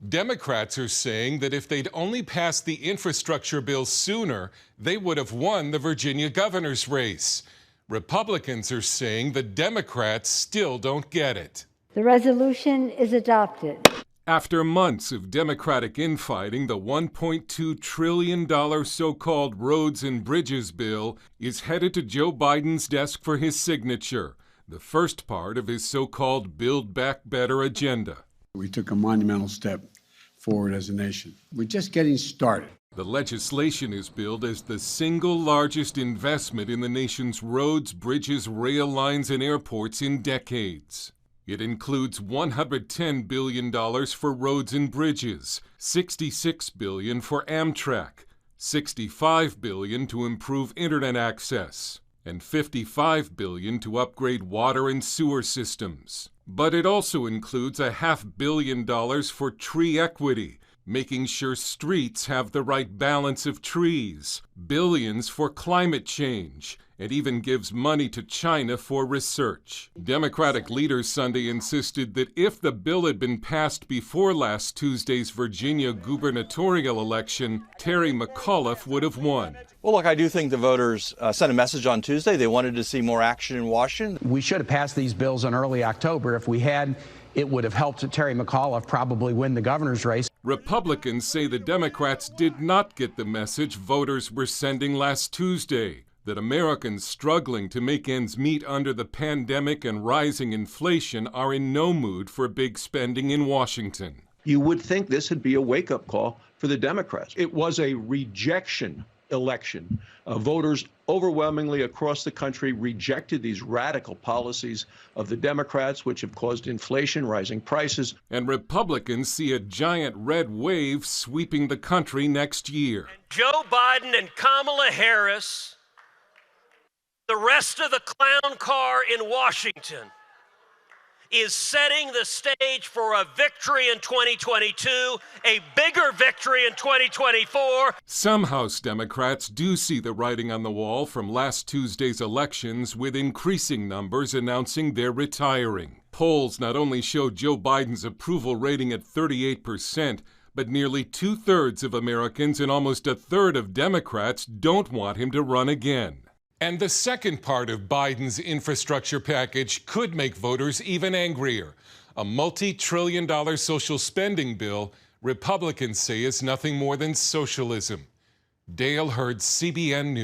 Democrats are saying that if they'd only passed the infrastructure bill sooner, they would have won the Virginia governor's race. Republicans are saying the Democrats still don't get it. The resolution is adopted. After months of Democratic infighting, the $1.2 trillion so-called Roads and Bridges bill is headed to Joe Biden's desk for his signature, the first part of his so-called Build Back Better agenda. We took a monumental step forward as a nation. We're just getting started. The legislation is billed as the single largest investment in the nation's roads, bridges, rail lines, and airports in decades. It includes $110 billion for roads and bridges, $66 billion for Amtrak, $65 billion to improve internet access, and $55 billion to upgrade water and sewer systems. But it also includes $500 million for tree equity, making sure streets have the right balance of trees, billions for climate change, and even gives money to China for research. Democratic leaders Sunday insisted that if the bill had been passed before last Tuesday's Virginia gubernatorial election, Terry McAuliffe would have won. Well, look, I do think the voters sent a message on Tuesday. They wanted to see more action in Washington. We should have passed these bills in early October. If we had, it would have helped Terry McAuliffe probably win the governor's race. Republicans say the Democrats did not get the message voters were sending last Tuesday, that Americans struggling to make ends meet under the pandemic and rising inflation are in no mood for big spending in Washington. You would think this would be a wake-up call for the Democrats. It was a rejection election. Voters overwhelmingly across the country rejected these radical policies of the Democrats, which have caused inflation, rising prices. And Republicans see a giant red wave sweeping the country next year. Joe Biden and Kamala Harris, the rest of the clown car in Washington, is setting the stage for a victory in 2022, a bigger victory in 2024. Some House Democrats do see the writing on the wall from last Tuesday's elections, with increasing numbers announcing they're retiring. Polls not only show Joe Biden's approval rating at 38%, but nearly two-thirds of Americans and almost a third of Democrats don't want him to run again. And the second part of Biden's infrastructure package could make voters even angrier. A multi-trillion-dollar social spending bill Republicans say is nothing more than socialism. Dale Hurd, CBN News.